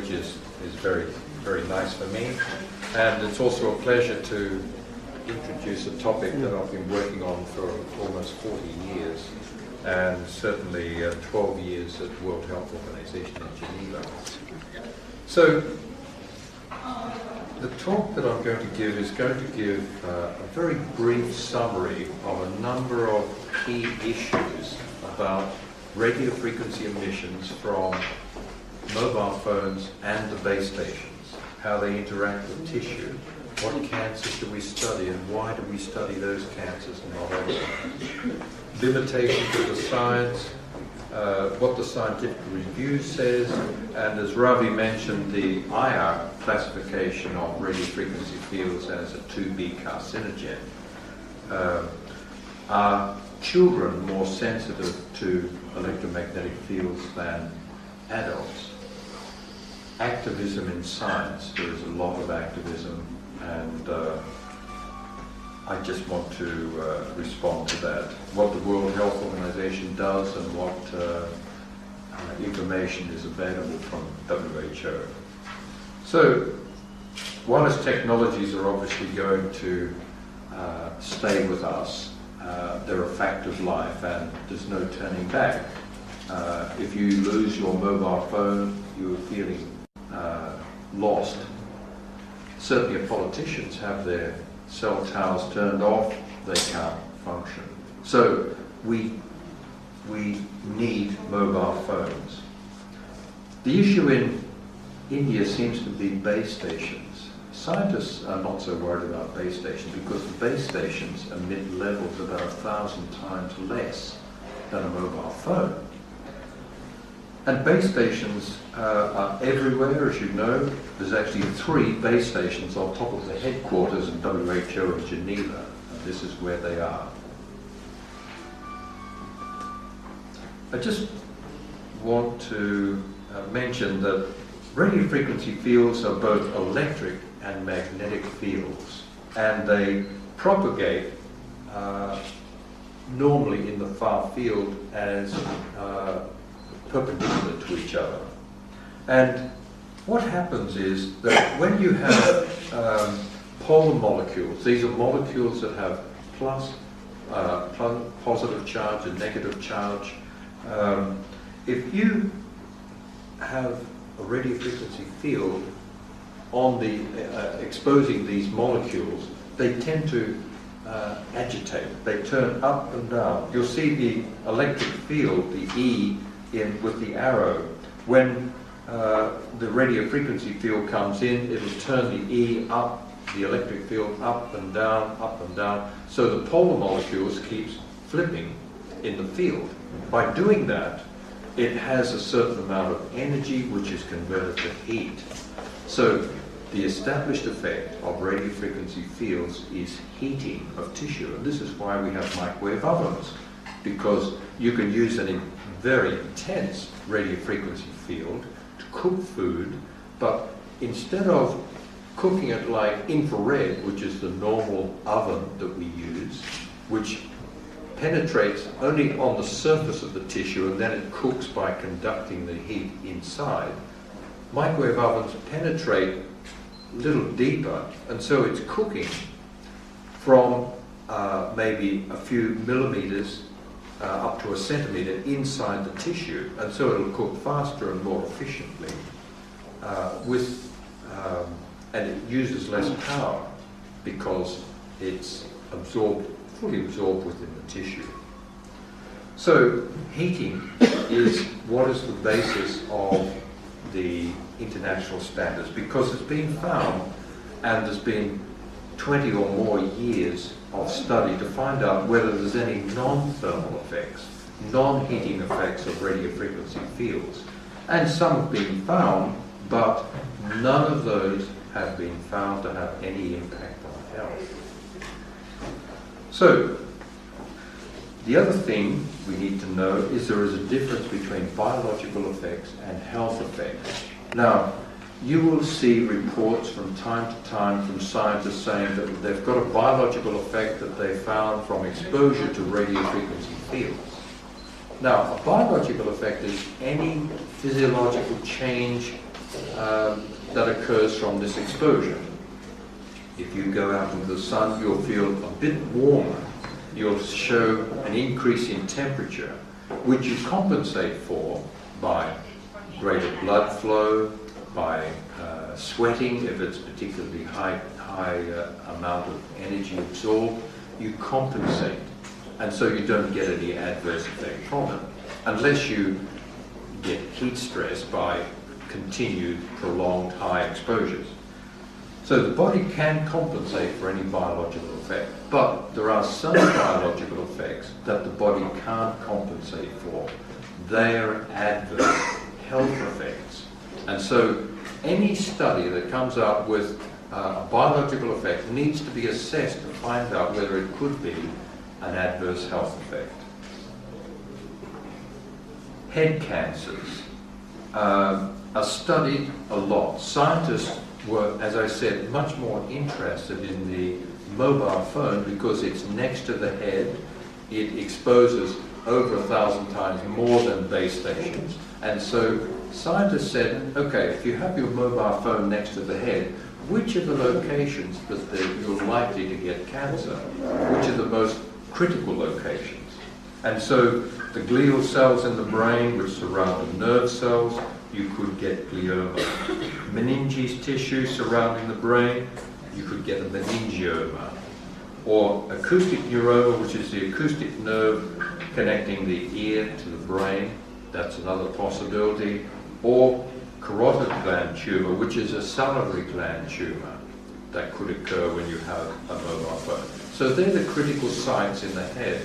which is very, very nice for me. And it's also a pleasure to introduce a topic that I've been working on for almost 40 years, and certainly 12 years at World Health Organization in Geneva. So, the talk that I'm going to give is going to give a very brief summary of a number of key issues about radio frequency emissions from mobile phones and the base stations, how they interact with tissue, what cancers do we study and why do we study those cancers and not others, limitations of the science, what the scientific review says, and as Ravi mentioned, the IR classification of radio frequency fields as a 2B carcinogen. Are children more sensitive to electromagnetic fields than adults? Activism in science, there is a lot of activism, and I just want to respond to that. What the World Health Organization does and what information is available from WHO. So, wireless technologies are obviously going to stay with us. They're a fact of life and there's no turning back. If you lose your mobile phone, you're feeling lost. Certainly politicians have their cell towers turned off, they can't function. So we need mobile phones. The issue in India seems to be base stations. Scientists are not so worried about base stations because the base stations emit levels about 1,000 times less than a mobile phone. And base stations are everywhere, as you know. There's actually 3 base stations on top of the headquarters of WHO in Geneva, and this is where they are. I just want to mention that radio frequency fields are both electric and magnetic fields, and they propagate normally in the far field as perpendicular to each other. And what happens is that when you have polar molecules, these are molecules that have positive charge and negative charge. If you have a radio frequency field on the exposing these molecules, they tend to agitate. They turn up and down. You'll see the electric field, the E, with the arrow. When the radio frequency field comes in, it'll turn the E up, the electric field up and down, so the polar molecules keeps flipping in the field. By doing that, it has a certain amount of energy which is converted to heat. So the established effect of radio frequency fields is heating of tissue, and this is why we have microwave ovens, because you can use a very intense radio frequency field to cook food, but instead of cooking it like infrared, which is the normal oven that we use, which penetrates only on the surface of the tissue and then it cooks by conducting the heat inside, microwave ovens penetrate a little deeper, and so it's cooking from maybe a few millimeters up to a centimeter inside the tissue, and so it'll cook faster and more efficiently and it uses less power because it's fully absorbed within the tissue. So heating is what is the basis of the international standards, because it's been found, and there's been 20 or more years of study to find out whether there's any non-thermal effects, non-heating effects of radio frequency fields. And some have been found, but none of those have been found to have any impact on health. So, the other thing we need to know is there is a difference between biological effects and health effects. Now, you will see reports from time to time from scientists saying that they've got a biological effect that they found from exposure to radio frequency fields. Now, a biological effect is any physiological change that occurs from this exposure. If you go out into the sun, you'll feel a bit warmer. You'll show an increase in temperature, which you compensate for by greater blood flow, by sweating if it's particularly high amount of energy absorbed. You compensate, and so you don't get any adverse effect from it, unless you get heat stress by continued prolonged high exposures. So the body can compensate for any biological effect, but there are some biological effects that the body can't compensate for. They are adverse health effects. And so any study that comes out with a biological effect needs to be assessed to find out whether it could be an adverse health effect. Head cancers are studied a lot. Scientists were, as I said, much more interested in the mobile phone because it's next to the head. It exposes over 1,000 times more than base stations. And so scientists said, okay, if you have your mobile phone next to the head, which are the locations that you're likely to get cancer? Which are the most critical locations? And so the glial cells in the brain, which surround the nerve cells, you could get glioma. Meninges tissue surrounding the brain, you could get a meningioma. Or acoustic neuroma, which is the acoustic nerve connecting the ear to the brain, that's another possibility. Or carotid gland tumor, which is a salivary gland tumor that could occur when you have a mobile phone. So they're the critical sites in the head.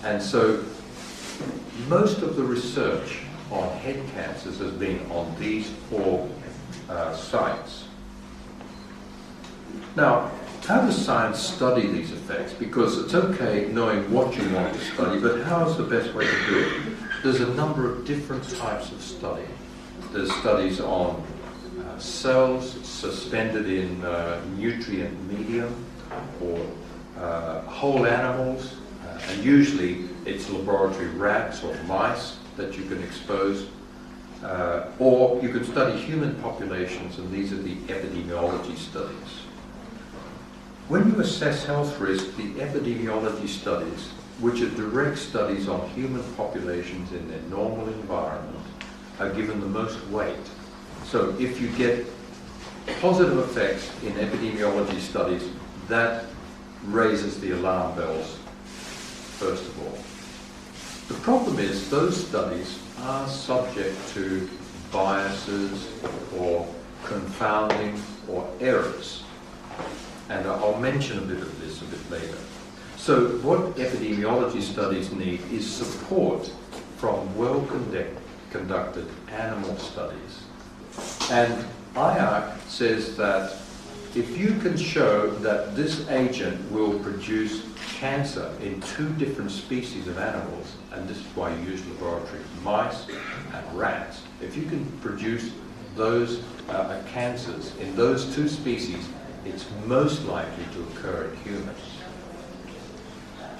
And so most of the research on head cancers has been on these four sites. Now, how does science study these effects? Because it's okay knowing what you want to study, but how is the best way to do it? There's a number of different types of study. There's studies on cells suspended in nutrient medium, or whole animals, and usually it's laboratory rats or mice that you can expose, or you can study human populations, and these are the epidemiology studies. When you assess health risk, the epidemiology studies, which are direct studies on human populations in their normal environment, are given the most weight. So if you get positive effects in epidemiology studies, that raises the alarm bells, first of all. The problem is those studies are subject to biases or confounding or errors. And I'll mention a bit of this a bit later. So what epidemiology studies need is support from well-conducted animal studies. And IARC says that if you can show that this agent will produce cancer in 2 different species of animals, and this is why you use laboratory mice and rats, if you can produce those cancers in those 2 species, it's most likely to occur in humans.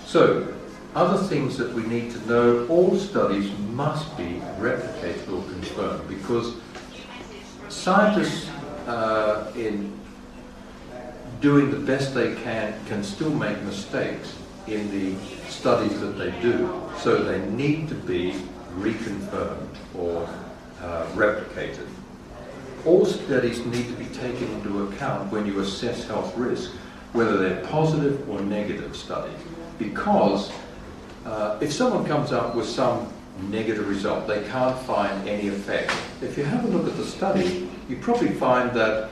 So, other things that we need to know, all studies must be replicated or confirmed, because scientists in doing the best they can still make mistakes in the studies that they do. So they need to be reconfirmed or replicated. All studies need to be taken into account when you assess health risk, whether they're positive or negative studies. Because if someone comes up with some negative result, they can't find any effect. If you have a look at the study, you probably find that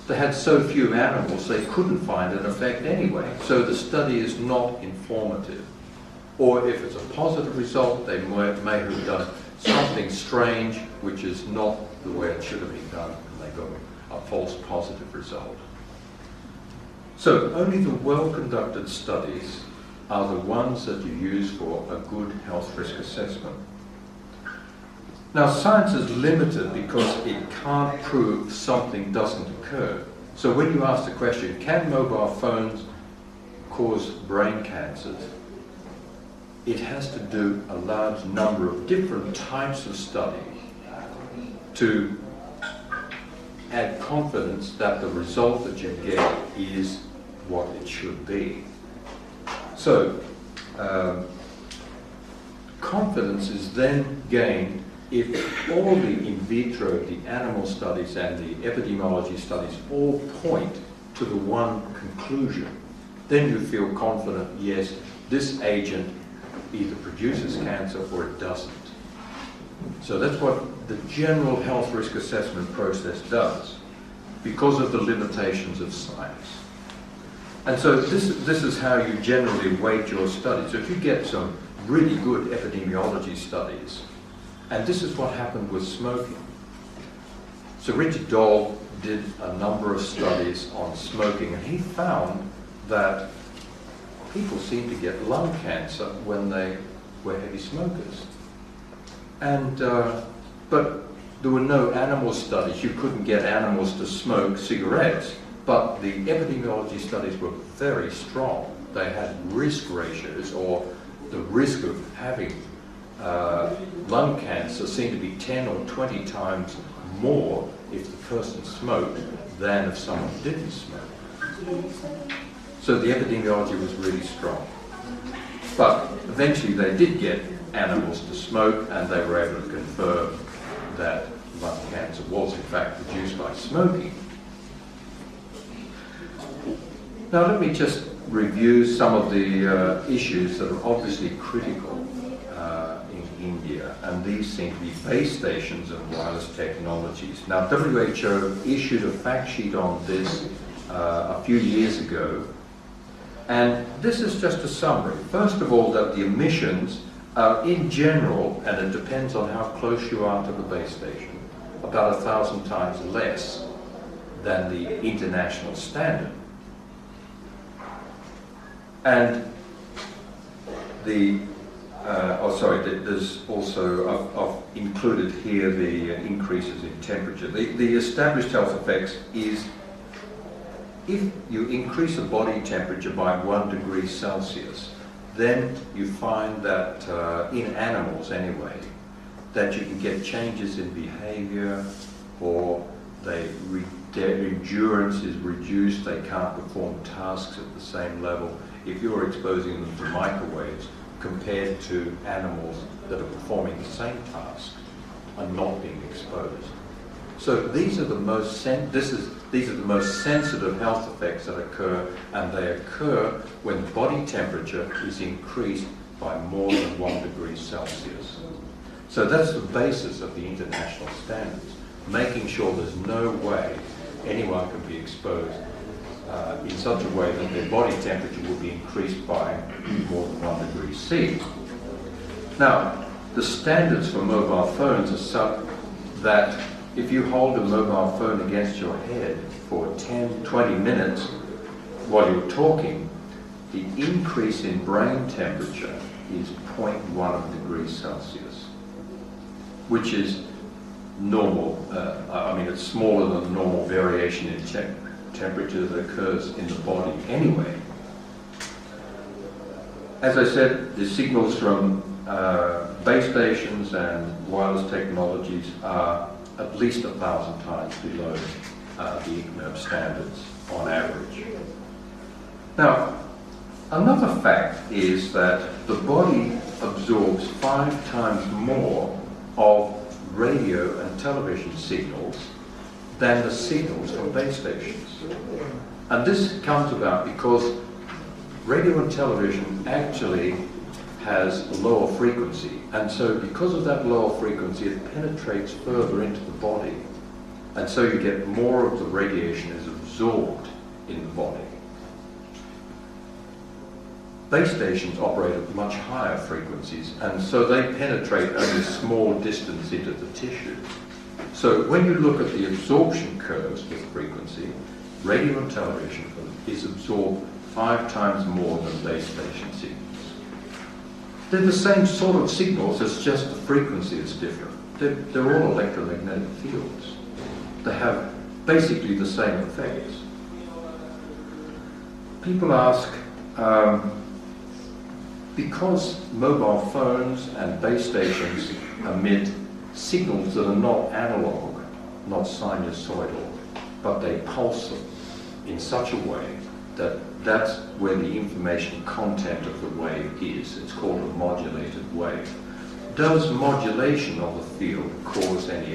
they had so few animals they couldn't find an effect anyway. So the study is not informative. Or if it's a positive result, they may have done something strange, which is not the way it should have been done, and they got a false positive result. So only the well-conducted studies are the ones that you use for a good health risk assessment. Now, science is limited because it can't prove something doesn't occur. So when you ask the question, can mobile phones cause brain cancers? It has to do a large number of different types of studies to add confidence that the result that you get is what it should be. So, confidence is then gained if all the in vitro, the animal studies and the epidemiology studies all point to the one conclusion. Then you feel confident, yes, this agent either produces cancer or it doesn't. So that's what the general health risk assessment process does, because of the limitations of science. And so this is how you generally weight your studies. So if you get some really good epidemiology studies, and this is what happened with smoking. So Richard Dole did a number of studies on smoking, and he found that people seemed to get lung cancer when they were heavy smokers. And but there were no animal studies. You couldn't get animals to smoke cigarettes. But the epidemiology studies were very strong. They had risk ratios, or the risk of having lung cancer seemed to be 10 or 20 times more if the person smoked than if someone didn't smoke. So the epidemiology was really strong. But eventually they did get animals to smoke, and they were able to confirm that lung cancer was in fact produced by smoking. Now let me just review some of the issues that are obviously critical in India, and these seem to be base stations and wireless technologies. Now WHO issued a fact sheet on this a few years ago, and this is just a summary. First of all, that the emissions are in general, and it depends on how close you are to the base station, about 1,000 times less than the international standard. And there's also, I've included here the increases in temperature. The established health effects is if you increase the body temperature by 1 degree Celsius, then you find that in animals anyway, that you can get changes in behavior, or their endurance is reduced, they can't perform tasks at the same level if you're exposing them to microwaves compared to animals that are performing the same task and not being exposed. So these are the most sensitive health effects that occur, and they occur when body temperature is increased by more than 1 degree Celsius. So that's the basis of the international standards, making sure there's no way anyone can be exposed in such a way that their body temperature will be increased by more than 1 degree C. Now, the standards for mobile phones are such that if you hold a mobile phone against your head for 10, 20 minutes while you're talking, the increase in brain temperature is 0.1 degrees Celsius, which is normal. It's smaller than the normal variation in temperature that occurs in the body anyway. As I said, the signals from base stations and wireless technologies are at least 1,000 times below the ICNIRP standards on average. Now, another fact is that the body absorbs 5 times more of radio and television signals than the signals from base stations. And this comes about because radio and television actually has a lower frequency, and so because of that lower frequency it penetrates further into the body, and so you get more of the radiation is absorbed in the body. Base stations operate at much higher frequencies, and so they penetrate only a small distance into the tissue. So when you look at the absorption curves with frequency, radio and television is absorbed 5 times more than base station signals. They're the same sort of signals, it's just the frequency is different. They're all electromagnetic fields. They have basically the same effects. People ask, because mobile phones and base stations emit signals that are not analog, not sinusoidal, but they pulse them in such a way that that's where the information content of the wave is. It's called a modulated wave. Does modulation of the field cause any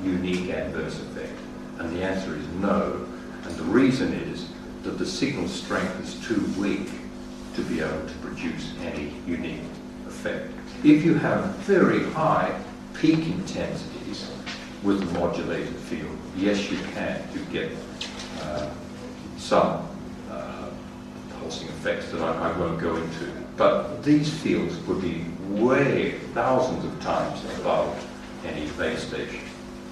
unique adverse effect? And the answer is no. And the reason is that the signal strength is too weak to be able to produce any unique effect. If you have very high peak intensities with a modulated field, yes, you can. You get some pulsing effects that I won't go into. But these fields would be way thousands of times above any base station.